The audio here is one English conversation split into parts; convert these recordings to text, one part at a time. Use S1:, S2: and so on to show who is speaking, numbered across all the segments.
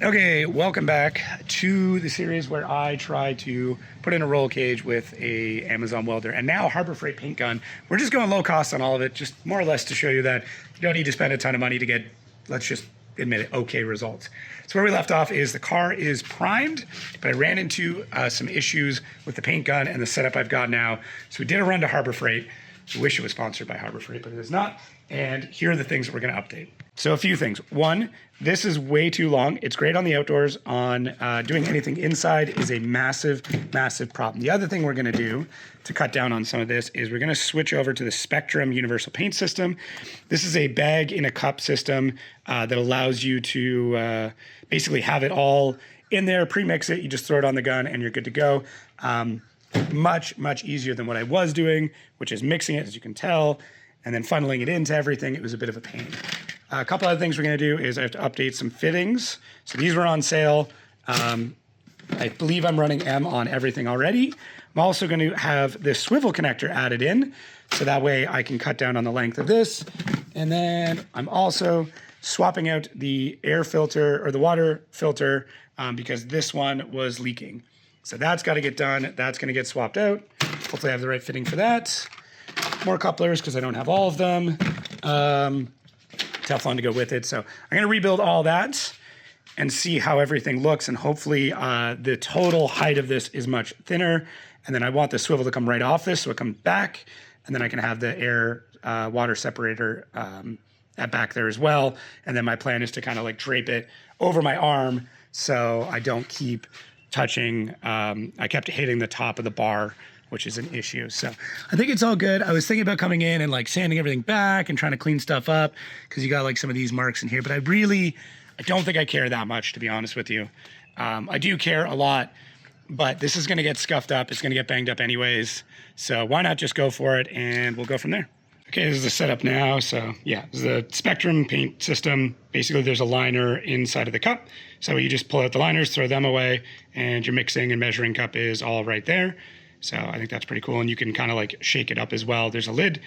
S1: Okay, welcome back to the series where I try to put in a roll cage with a Amazon welder and now Harbor Freight paint gun. We're just going low cost on all of it, just more or less to show you that you don't need to spend a ton of money to get, let's just admit it, okay results. So where we left off is the car is primed, but I ran into some issues with the paint gun and the setup I've got now. So we did a run to Harbor Freight. I wish it was sponsored by Harbor Freight, but it is not. And here are the things that we're going to update. So a few things. One, this is way too long. It's great on the outdoors. On doing anything inside is a massive, massive problem. The other thing we're going to do to cut down on some of this is we're going to switch over to the Spectrum Universal Paint System. This is a bag in a cup system that allows you to basically have it all in there, pre-mix it. You just throw it on the gun and you're good to go. Much, much easier than what I was doing, which is mixing it, as you can tell, and then funneling it into everything. It was a bit of a pain. A couple other things we're going to do is I have to update some fittings. So these were on sale. I believe I'm running M on everything already. I'm also going to have this swivel connector added in, so that way I can cut down on the length of this. And then I'm also swapping out the air filter or the water filter because this one was leaking. So that's got to get done. That's going to get swapped out. Hopefully I have the right fitting for that. More couplers because I don't have all of them. Teflon to go with it. So I'm going to rebuild all that and see how everything looks. And hopefully the total height of this is much thinner. And then I want the swivel to come right off this so it comes back. And then I can have the air water separator at back there as well. And then my plan is to kind of like drape it over my arm so I don't keep touching. I kept hitting the top of the bar, which is an issue. So I think it's all good. I was thinking about coming in and like sanding everything back and trying to clean stuff up because you got like some of these marks in here, but I don't think I care that much, to be honest with you. I do care a lot, but this is gonna get scuffed up. It's gonna get banged up anyways. So why not just go for it and we'll go from there. Okay, this is the setup now. So yeah, this is the Spectrum paint system. Basically there's a liner inside of the cup. So you just pull out the liners, throw them away, and your mixing and measuring cup is all right there. So I think that's pretty cool. And you can kind of like shake it up as well. There's a lid.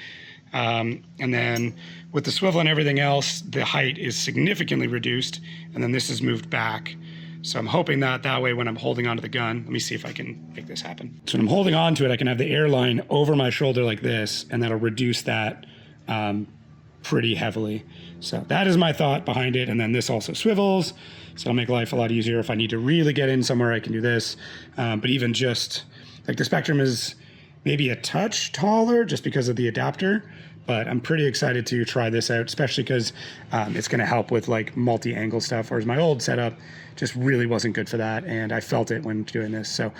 S1: And then with the swivel and everything else, the height is significantly reduced. And then this is moved back. So I'm hoping that way when I'm holding onto the gun, let me see if I can make this happen. So when I'm holding onto it, I can have the air line over my shoulder like this, and that'll reduce that pretty heavily. So that is my thought behind it. And then this also swivels. So it'll make life a lot easier. If I need to really get in somewhere, I can do this. But even just like the Spectrum is maybe a touch taller just because of the adapter, but I'm pretty excited to try this out, especially because it's going to help with like multi-angle stuff, whereas my old setup just really wasn't good for that, and I felt it when doing this. So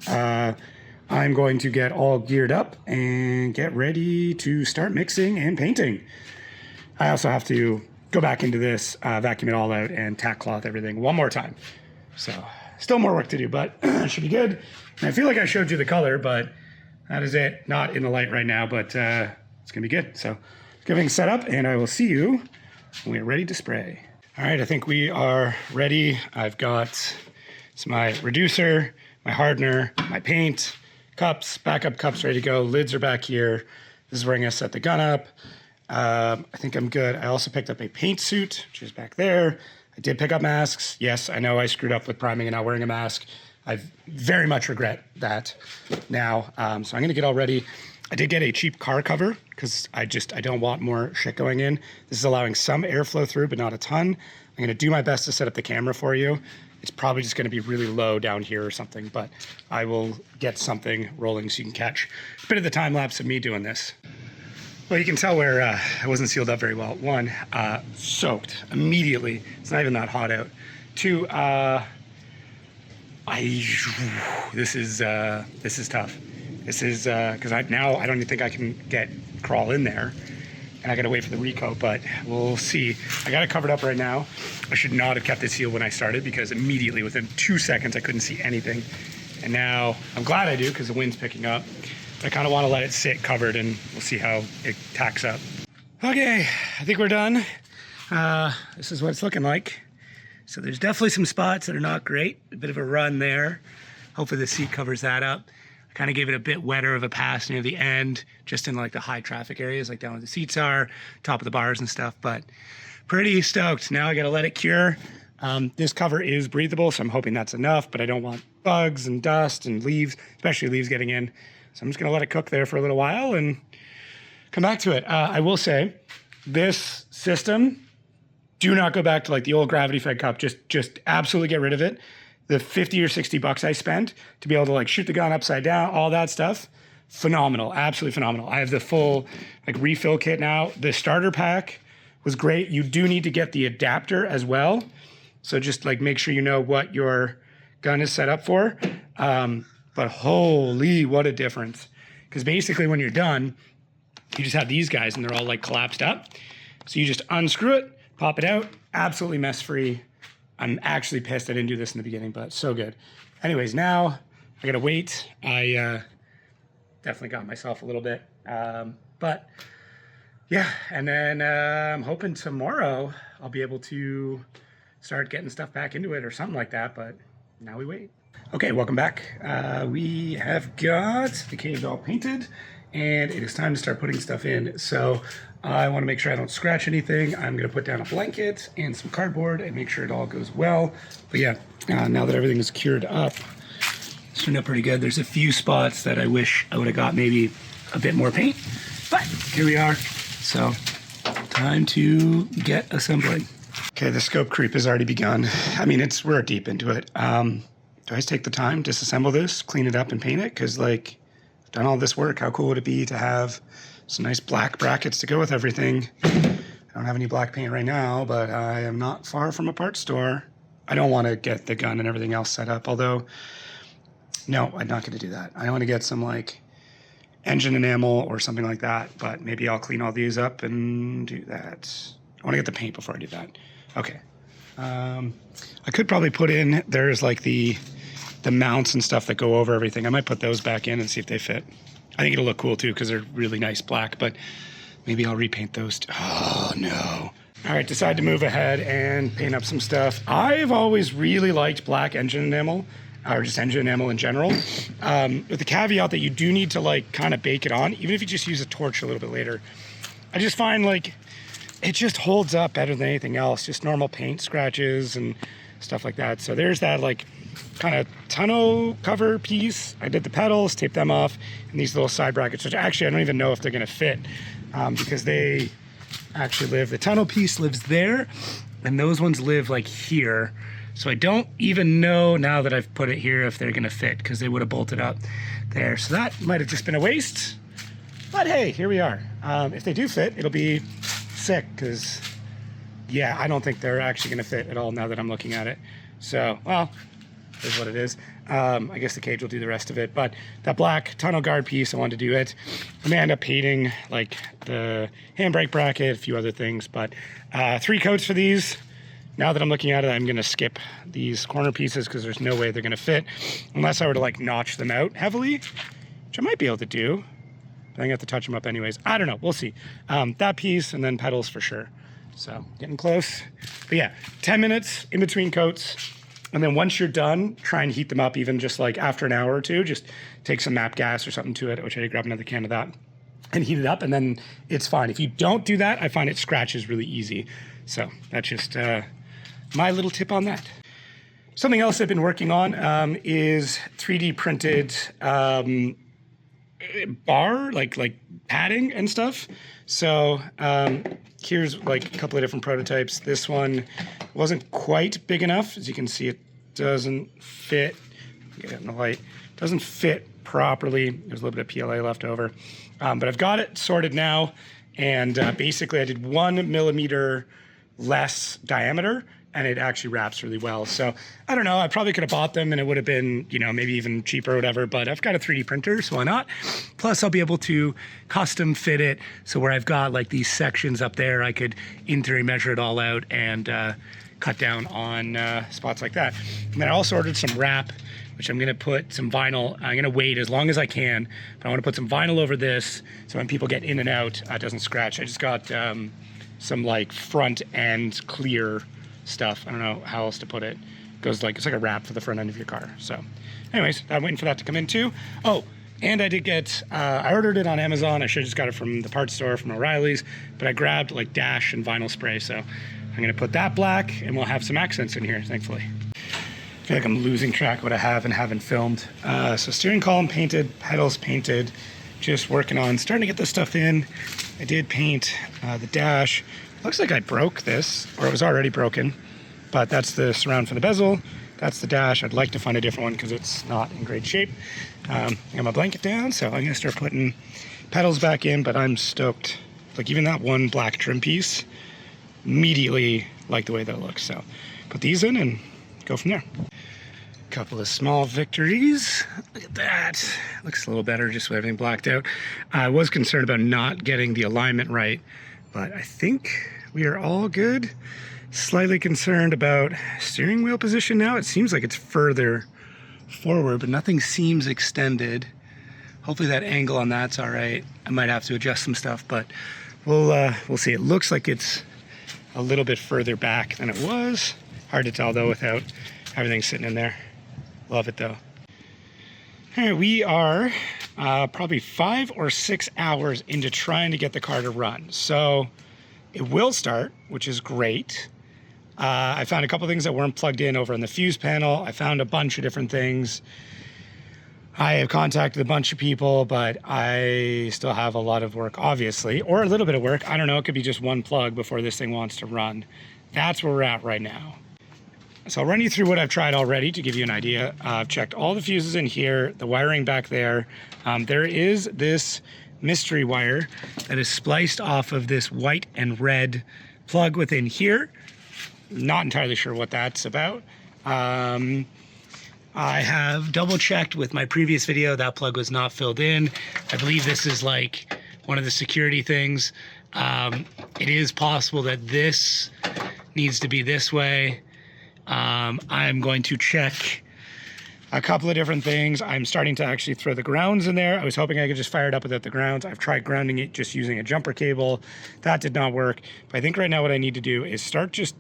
S1: I'm going to get all geared up and get ready to start mixing and painting. I also have to go back into this, vacuum it all out, and tack cloth everything one more time. So still more work to do, but it should be good. And I feel like I showed you the color, but that is it. Not in the light right now, but it's gonna be good. So getting set up, and I will see you when we're ready to spray. All right, I think we are ready. I've got my reducer, my hardener, my paint, cups, backup cups ready to go. Lids are back here. This is where I'm gonna set the gun up. I think I'm good. I also picked up a paint suit, which is back there. I did pick up masks. Yes, I know I screwed up with priming and not wearing a mask. I very much regret that now. So I'm gonna get all ready. I did get a cheap car cover because I don't want more shit going in. This is allowing some airflow through, but not a ton. I'm gonna do my best to set up the camera for you. It's probably just gonna be really low down here or something, but I will get something rolling so you can catch a bit of the time lapse of me doing this. Well, you can tell where I wasn't sealed up very well. One, soaked immediately. It's not even that hot out. Two, this is tough. This is because I don't even think I can crawl in there, and I gotta wait for the recoat, but we'll see. I got it covered up right now. I should not have kept it sealed when I started because immediately within 2 seconds I couldn't see anything, and now I'm glad I do because the wind's picking up. I kind of want to let it sit covered, and we'll see how it tacks up. Okay, I think we're done. This is what it's looking like. So there's definitely some spots that are not great. A bit of a run there. Hopefully the seat covers that up. I kind of gave it a bit wetter of a pass near the end, just in like the high traffic areas, like down where the seats are, top of the bars and stuff, but pretty stoked. Now I got to let it cure. This cover is breathable, so I'm hoping that's enough, but I don't want bugs and dust and leaves, especially leaves getting in. So I'm just gonna let it cook there for a little while and come back to it. I will say, this system, do not go back to like the old gravity fed cup. Just absolutely get rid of it. The 50 or 60 bucks I spent to be able to like shoot the gun upside down, all that stuff, phenomenal, absolutely phenomenal. I have the full like refill kit now. The starter pack was great. You do need to get the adapter as well. So just like make sure you know what your gun is set up for. But holy, what a difference. Because basically when you're done, you just have these guys and they're all like collapsed up. So you just unscrew it, pop it out, absolutely mess free. I'm actually pissed I didn't do this in the beginning, but so good. Anyways, now I gotta wait. I definitely got myself a little bit. But yeah, and then I'm hoping tomorrow I'll be able to start getting stuff back into it or something like that, but now we wait. Okay, welcome back. We have got the cage all painted and it is time to start putting stuff in. So I want to make sure I don't scratch anything. I'm going to put down a blanket and some cardboard and make sure it all goes well. But yeah, now that everything is cured up, it's turned out pretty good. There's a few spots that I wish I would have got maybe a bit more paint, but here we are. So time to get assembling. Okay, the scope creep has already begun. I mean, we're deep into it. Do I just take the time, disassemble this, clean it up and paint it? Because like, I've done all this work. How cool would it be to have some nice black brackets to go with everything? I don't have any black paint right now, but I am not far from a parts store. I don't want to get the gun and everything else set up, although, no, I'm not going to do that. I want to get some like engine enamel or something like that, but maybe I'll clean all these up and do that. I want to get the paint before I do that. Okay. I could probably put in, there's like the mounts and stuff that go over everything. I might put those back in and see if they fit. I think it'll look cool too because they're really nice black, but maybe I'll repaint those. Oh no. All right, decide to move ahead and paint up some stuff. I've always really liked black engine enamel, or just engine enamel in general, with the caveat that you do need to like kind of bake it on, even if you just use a torch a little bit later. I just find like it just holds up better than anything else, just normal paint scratches and stuff like that. So there's that like kind of tonneau cover piece. I did the pedals, taped them off, and these little side brackets, which actually I don't even know if they're gonna fit because they actually live, the tonneau piece lives there and those ones live like here. So I don't even know now that I've put it here if they're gonna fit because they would have bolted up there. So that might have just been a waste, but hey, here we are. If they do fit, it'll be sick because yeah, I don't think they're actually gonna fit at all now that I'm looking at it. So, well, is what it is. I guess the cage will do the rest of it, but that black tunnel guard piece, I wanted to do it. I may end up painting like the handbrake bracket, a few other things, but 3 coats for these. Now that I'm looking at it, I'm gonna skip these corner pieces because there's no way they're gonna fit unless I were to like notch them out heavily, which I might be able to do. But I'm gonna have to touch them up anyways. I don't know, we'll see. That piece and then pedals for sure. So getting close, but yeah, 10 minutes in between coats. And then once you're done, try and heat them up even just like after an hour or two, just take some MAP gas or something to it, which I did grab another can of that and heat it up and then it's fine. If you don't do that, I find it scratches really easy. So that's just my little tip on that. Something else I've been working on is 3D printed bar, like padding and stuff. So here's like a couple of different prototypes. This one wasn't quite big enough. As you can see, it doesn't fit. Get it in the light. Doesn't fit properly. There's a little bit of PLA left over. But I've got it sorted now. And basically I did 1 millimeter less diameter and it actually wraps really well. So I don't know, I probably could have bought them and it would have been, you know, maybe even cheaper or whatever, but I've got a 3D printer, so why not? Plus I'll be able to custom fit it. So where I've got like these sections up there, I could in theory measure it all out and cut down on spots like that. And then I also ordered some wrap, which I'm gonna put some vinyl. I'm gonna wait as long as I can, but I wanna put some vinyl over this so when people get in and out, it doesn't scratch. I just got some like front end clear stuff. I don't know how else to put it. Goes like, it's like a wrap for the front end of your car. So anyways, I'm waiting for that to come in too. Oh, and I did get, I ordered it on Amazon. I should have just got it from the parts store from O'Reilly's, but I grabbed like Dash and vinyl spray. So I'm gonna put that black and we'll have some accents in here, thankfully. I feel like I'm losing track of what I have and haven't filmed. So steering column painted, pedals painted, just working on starting to get this stuff in. I did paint the dash. Looks like I broke this, or it was already broken, but that's the surround for the bezel. That's the dash. I'd like to find a different one because it's not in great shape. I got my blanket down, so I'm gonna start putting pedals back in, but I'm stoked. Like even that one black trim piece, immediately like the way that looks. So put these in and go from there. Couple of small victories. Look at that. Looks a little better just with everything blacked out. I was concerned about not getting the alignment right, but I think we are all good. Slightly concerned about steering wheel position now. It seems like it's further forward, but nothing seems extended. Hopefully that angle on that's all right. I might have to adjust some stuff, but we'll see. It looks like it's a little bit further back than it was. Hard to tell though without everything sitting in there. Love it though. All right, we are probably 5 or 6 hours into trying to get the car to run. So it will start, which is great. I found a couple things that weren't plugged in over on the fuse panel. I found a bunch of different things. I have contacted a bunch of people, but I still have a lot of work, obviously, or a little bit of work. I don't know, it could be just one plug before this thing wants to run. That's where we're at right now. So I'll run you through what I've tried already to give you an idea. I've checked all the fuses in here, the wiring back there. There is this mystery wire that is spliced off of this white and red plug within here. Not entirely sure what that's about. I have double checked with my previous video, that plug was not filled in. I believe this is like one of the security things. It is possible that this needs to be this way. I'm going to check a couple of different things. I'm starting to actually throw the grounds in there. I was hoping I could just fire it up without the grounds. I've tried grounding it just using a jumper cable. That did not work. But I think right now what I need to do is start just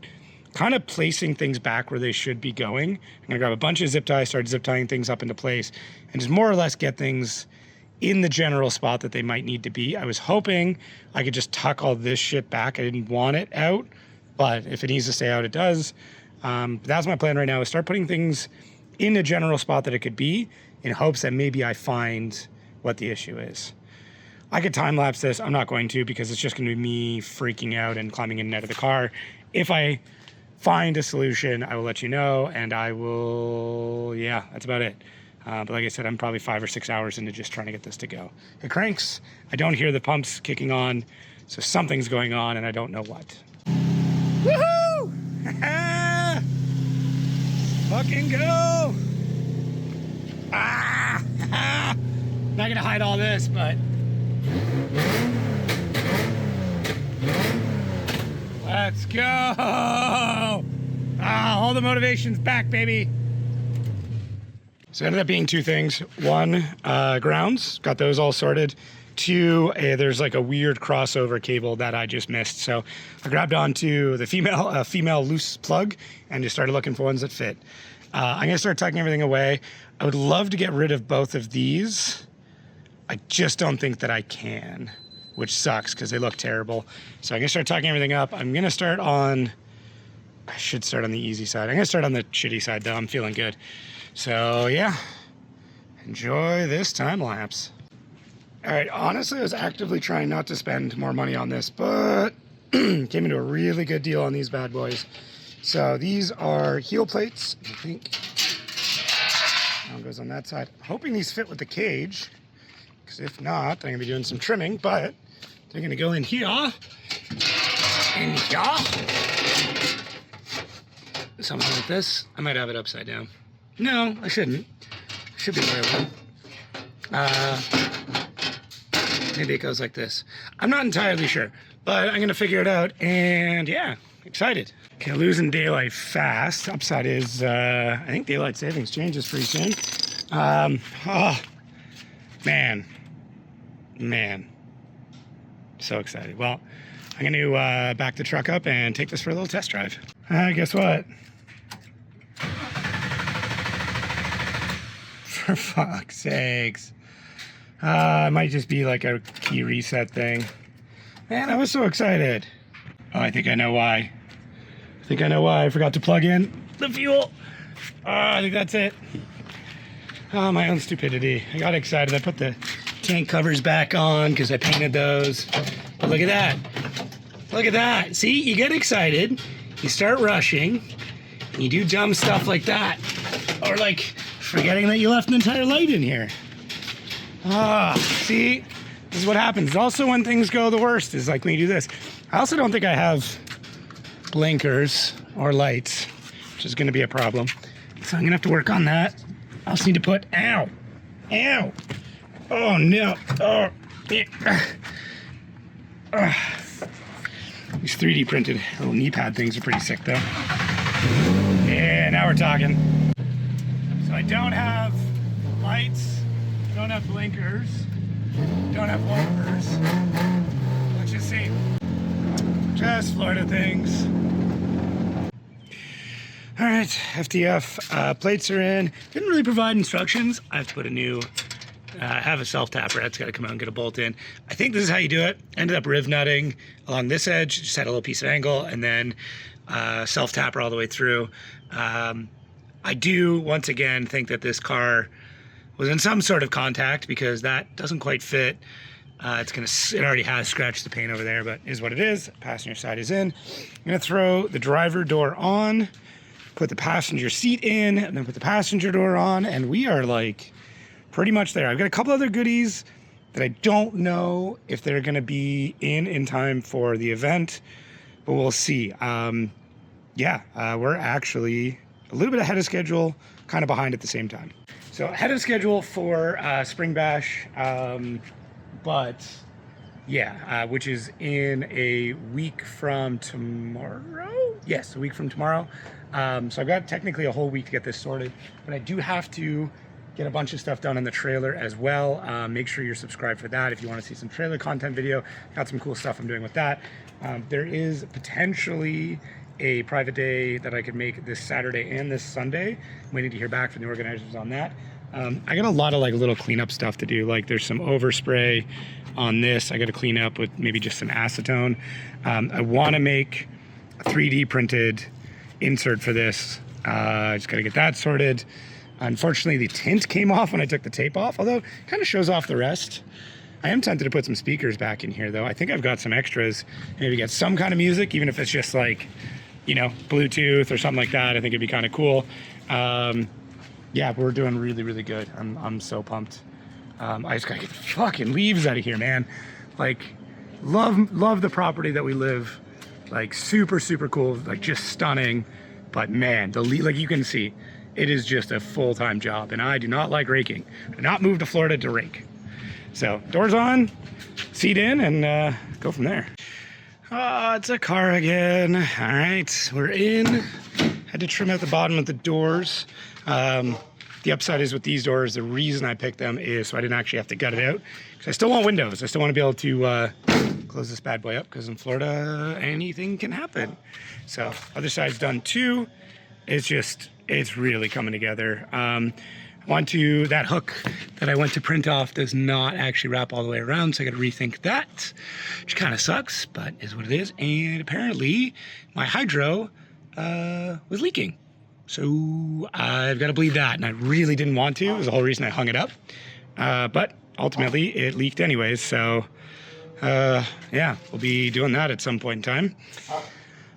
S1: kind of placing things back where they should be going. I'm gonna grab a bunch of zip ties, start zip tying things up into place, and just more or less get things in the general spot that they might need to be. I was hoping I could just tuck all this shit back. I didn't want it out, but if it needs to stay out, it does. That's my plan right now, is start putting things in the general spot that it could be in hopes that maybe I find what the issue is. I could time lapse this. I'm not going to because it's just going to be me freaking out and climbing in and out of the car. If I find a solution, I will let you know, and I will, yeah, that's about it. But like I said, I'm probably 5 or 6 hours into just trying to get this to go. It cranks. I don't hear the pumps kicking on, so something's going on and I don't know what. Woohoo! Fucking go! Ah! Not gonna hide all this, but let's go! Ah, all the motivation's back, baby. So it ended up being 2 things. 1, grounds, got those all sorted. 2, there's like a weird crossover cable that I just missed. So I grabbed onto the female loose plug and just started looking for ones that fit. I'm gonna start tucking everything away. I would love to get rid of both of these. I just don't think that I can, which sucks because they look terrible. So I'm gonna start tucking everything up. I'm gonna start on, I should start on the easy side. I'm gonna start on the shitty side though. I'm feeling good. So yeah, enjoy this time lapse. All right, honestly, I was actively trying not to spend more money on this, but came into a really good deal on these bad boys. So these are heel plates, I think. That one goes on that side. I'm hoping these fit with the cage, because if not, then I'm gonna be doing some trimming, but they're gonna go in here, and here. Something like this. I might have it upside down. No, I shouldn't. Should be the right one. Maybe it goes like this. I'm not entirely sure, but I'm gonna figure it out, and yeah, excited. Okay, losing daylight fast. Upside is, I think daylight savings changes pretty soon. Oh, man. So excited. Well, I'm gonna back the truck up and take this for a little test drive. Guess what? For fuck's sakes. It might just be like a key reset thing. Man, I was so excited. Oh, I think I know why. think I know why. I forgot to plug in the fuel. I think that's it. Oh, my own stupidity. I got excited. I put the tank covers back on because I painted those. But look at that. Look at that. See, you get excited, you start rushing, and you do dumb stuff like that. Or like forgetting that you left an entire light in here. See, this is what happens. Also, when things go the worst is like when you do this. I also don't think I have blinkers or lights, which is going to be a problem. So I'm going to have to work on that. I also need to put, ow, oh no, These 3D printed little knee pad things are pretty sick though. Yeah, now we're talking. So I don't have lights, don't have blinkers, don't have wipers. Let's just see. Just Florida things. All right, FTF plates are in. Didn't really provide instructions. I have to put a new, have a self-tapper. That's got to come out and get a bolt in. I think this is how you do it. Ended up riv nutting along this edge, just had a little piece of angle, and then self-tapper all the way through. I do, once again, think that this car was in some sort of contact because that doesn't quite fit. It already has scratched the paint over there, but is what it is. Passenger side is in. I'm gonna throw the driver door on, put the passenger seat in, and then put the passenger door on, and we are like pretty much there. I've got a couple other goodies that I don't know if they're gonna be in time for the event, but we'll see. We're actually a little bit ahead of schedule, kind of behind at the same time. So ahead of schedule for Spring Bash, which is in a week from tomorrow. Yes, a week from tomorrow. So I've got technically a whole week to get this sorted, but I do have to get a bunch of stuff done in the trailer as well. Make sure you're subscribed for that if you want to see some trailer content video. Got some cool stuff I'm doing with that. There is potentially a private day that I could make this Saturday and this Sunday. I'm waiting to hear back from the organizers on that. I got a lot of like little cleanup stuff to do. Like there's some overspray on this I got to clean up with maybe just some acetone. I want to make a 3D printed insert for this. Just got to get that sorted. Unfortunately, the tint came off when I took the tape off, although it kind of shows off the rest. I am tempted to put some speakers back in here though. I think I've got some extras. Maybe get some kind of music, even if it's just like, you know, Bluetooth or something like that. I think it'd be kind of cool. Yeah, we're doing really, really good. I'm so pumped. I just gotta get the fucking leaves out of here, man. Like, love the property that we live. Like, super, super cool. Like, just stunning. But man, like you can see, it is just a full-time job, and I do not like raking. I did not move to Florida to rake. So, doors on, seat in, and go from there. Oh, it's a car again. All right, we're in. Had to trim out the bottom of the doors. The upside is with these doors, the reason I picked them is so I didn't actually have to gut it out. Because I still want windows. I still want to be able to close this bad boy up, because in Florida, anything can happen. So, other side's done too. It's really coming together. That hook that I went to print off does not actually wrap all the way around, so I got to rethink that, which kind of sucks, but is what it is. And apparently, my hydro was leaking. So I've got to bleed that, and I really didn't want to. It was the whole reason I hung it up. But ultimately, it leaked anyways, so yeah, we'll be doing that at some point in time.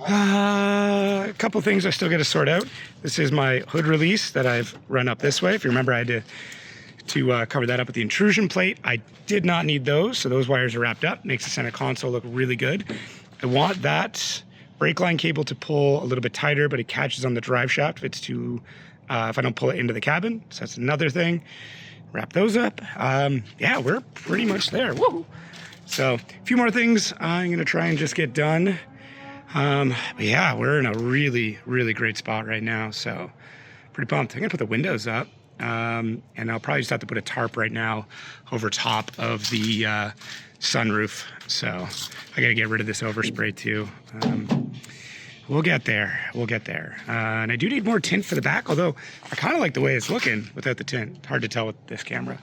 S1: A couple things I still got to sort out. This is my hood release that I've run up this way. If you remember, I had to cover that up with the intrusion plate. I did not need those, so those wires are wrapped up. Makes the center console look really good. I want that brake line cable to pull a little bit tighter, but it catches on the drive shaft if it's too, if I don't pull it into the cabin. So that's another thing. Wrap those up. Yeah, we're pretty much there. Woo! So a few more things I'm gonna try and just get done. But yeah, we're in a really, really great spot right now. So pretty pumped. I'm gonna put the windows up. And I'll probably just have to put a tarp right now over top of the sunroof. So I gotta get rid of this overspray too. We'll get there. We'll get there. And I do need more tint for the back, although I kind of like the way it's looking without the tint. Hard to tell with this camera.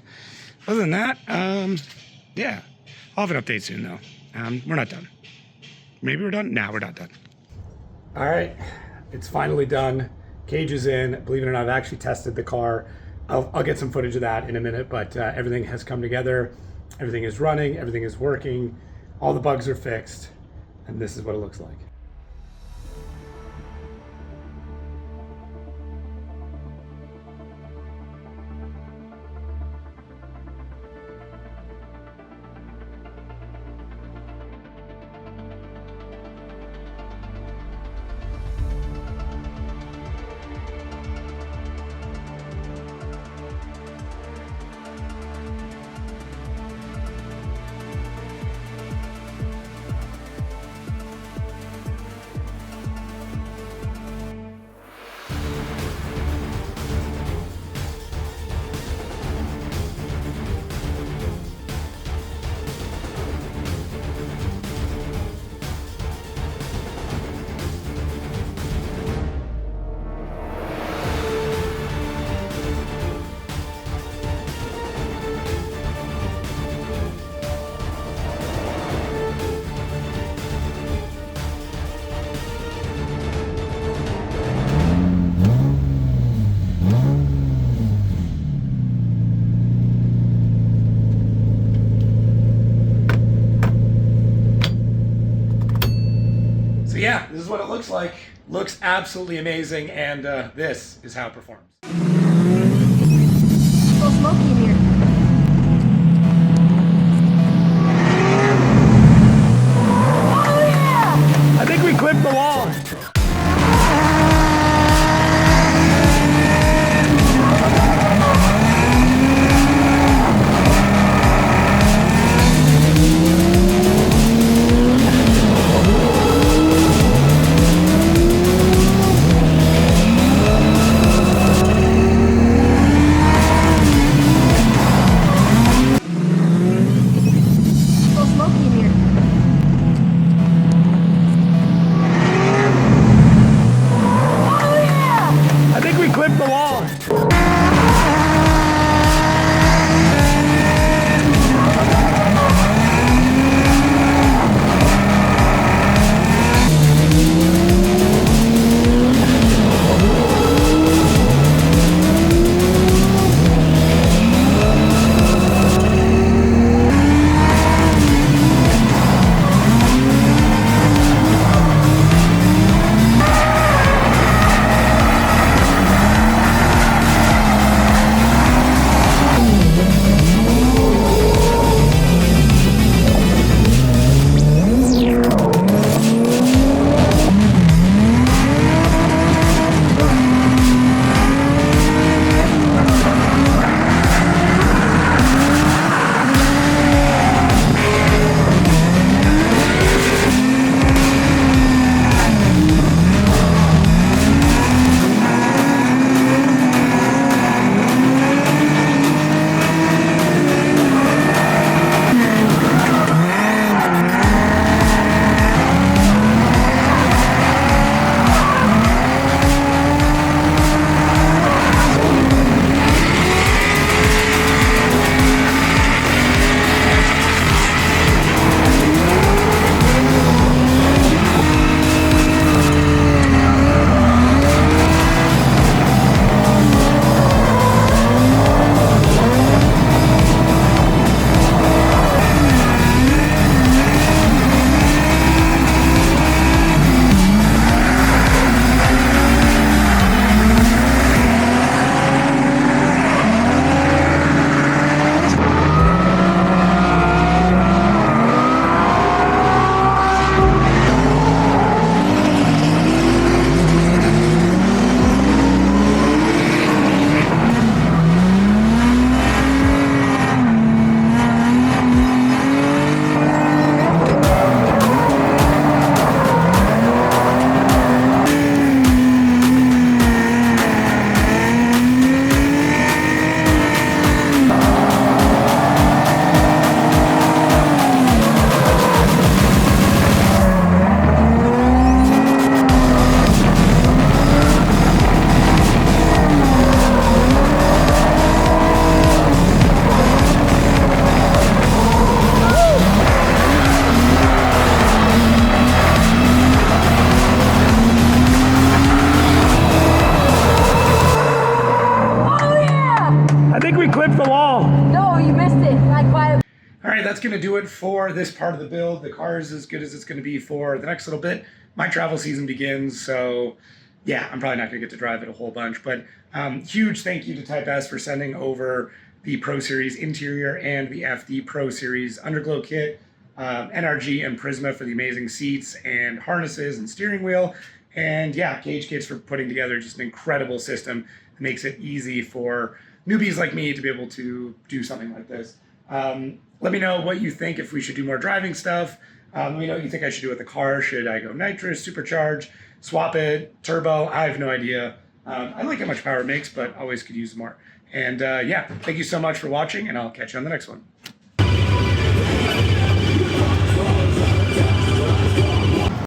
S1: Other than that, yeah, I'll have an update soon though. We're not done. Maybe we're done? No, we're not done. All right, it's finally done. Cage is in. Believe it or not, I've actually tested the car. I'll get some footage of that in a minute, but everything has come together. Everything is running, everything is working. All the bugs are fixed, and this is what it looks like. So yeah, this is what it looks like. Looks absolutely amazing, and this is how it performs.
S2: So smoky in here. Oh yeah!
S1: I think we clipped the wall.
S2: So smoky in here. Oh yeah!
S1: I think we clipped the wall. that's going to do it for this part of the build. The car is as good as it's going to be for the next little bit. My travel season begins, so yeah, I'm probably not going to get to drive it a whole bunch. But huge thank you to Type S for sending over the Pro Series interior and the FD Pro Series underglow kit, NRG and Prisma for the amazing seats and harnesses and steering wheel. And yeah, Gauge Kits for putting together just an incredible system that makes it easy for newbies like me to be able to do something like this. Let me know what you think, if we should do more driving stuff. Let me know what you think I should do with the car. Should I go nitrous, supercharge, swap it, turbo? I have no idea. I like how much power it makes, but always could use more. And yeah, thank you so much for watching, and I'll catch you on the next one.